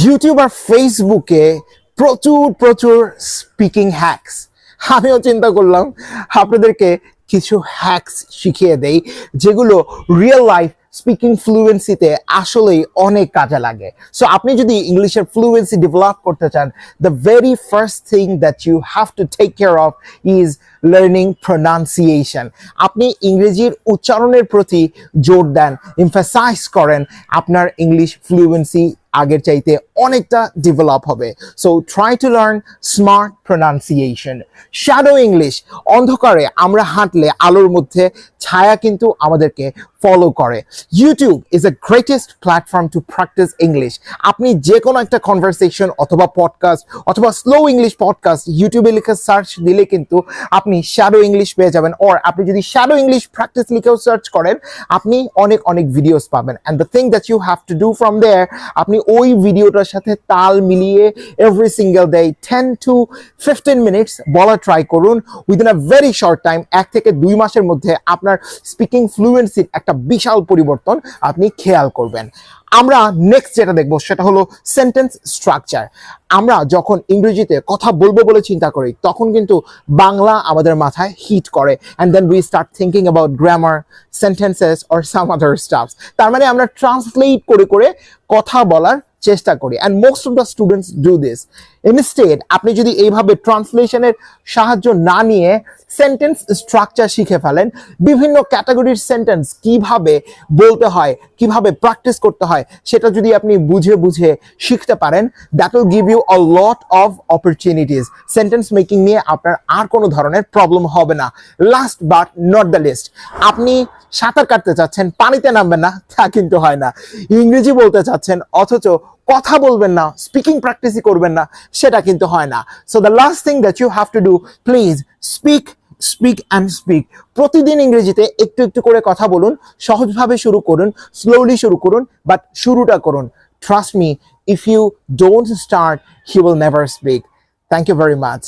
YouTube আর ফেসবুকে প্রচুর প্রচুর স্পিকিং হ্যাকস। আমিও চিন্তা করলাম আপনাদেরকে কিছু হ্যাকস শিখিয়ে দেই যেগুলো রিয়েল লাইফ স্পিকিং ফ্লুয়েন্সিতে আসলেই অনেক কাজে লাগে। সো আপনি যদি ইংলিশের ফ্লুয়েন্সি ডেভেলপ করতে চান, the very first thing that you have to take care of is learning pronunciation. আপনি ইংরেজির উচ্চারণের প্রতি জোর দেন, এমফাসাইজ করেন, আপনার ইংলিশ ফ্লুয়েন্সি আগের চাইতে অনেকটা ডেভেলপ হবে। So try to learn smart pronunciation. Shadow English, অন্ধকারে আমরা হাঁটলে আলোর মধ্যে ছায়া কিন্তু আমাদেরকে ফলো করে। YouTube is a greatest platform to practice English. আপনি যে কোনো একটা কনভারসেশন অথবা পডকাস্ট অথবা স্লো ইংলিশ পডকাস্ট ইউটিউবে লিখে সার্চ দিলে কিন্তু আপনি শ্যাডো ইংলিশ পেয়ে যাবেন। অর আপনি যদি শ্যাডো ইংলিশ প্র্যাকটিস লিখেও সার্চ করেন, আপনি অনেক অনেক ভিডিওস পাবেন। And the thing that you have to do from there, আপনি ওই ভিডিওটার সাথে তাল মিলিয়ে every single day 10 to 15 minutes বলা ট্রাই করুন। Within a very short time, 1 থেকে 2 মাসের মধ্যে আপনার স্পিকিং ফ্লুয়েন্সির একটা বিশাল পরিবর্তন আপনি খেয়াল করবেন। আমরা নেক্সট যেটা দেখবো সেটা হলো সেন্টেন্স স্ট্রাকচার। আমরা যখন ইংরেজিতে কথা বলবো বলে চিন্তা করি, তখন কিন্তু বাংলা আমাদের মাথায় হিট করে, and then we start thinking about grammar, sentences or some other stuffs. তার মানে আমরা ট্রান্সলেট করে করে কথা বলার চেষ্টা করি, and most of the students do this. Instead আপনি যদি এইভাবে ট্রান্সলেশনের সাহায্য না নিয়ে সেন্টেন্স স্ট্রাকচার শিখে ফেলেন, বিভিন্ন ক্যাটাগরির সেন্টেন্স কিভাবে বলতে হয়, কিভাবে প্র্যাকটিস করতে হয়, সেটা যদি আপনি বুঝে বুঝে শিখতে পারেন, that will give you a lot of opportunities. Sentence making নিয়ে আপনার আর কোনো ধরনের প্রবলেম হবে না। Last but not the list, আপনি সাঁতার কাটতে চাচ্ছেন, পানিতে নামবেন না তা কিন্তু হয় না। ইংরেজি বলতে চাচ্ছেন অথচ কথা বলবেন না, স্পিকিং প্র্যাকটিসই করবেন না, সেটা কিন্তু হয় না। So the last thing that you have to do, please speak speak and speak. প্রতিদিন ইংরেজিতে একটু একটু করে কথা বলুন, সহজভাবে শুরু করুন, স্লোলি শুরু করুন, বাট শুরুটা করুন। Trust me, if you don't start, you will never speak. Thank you very much.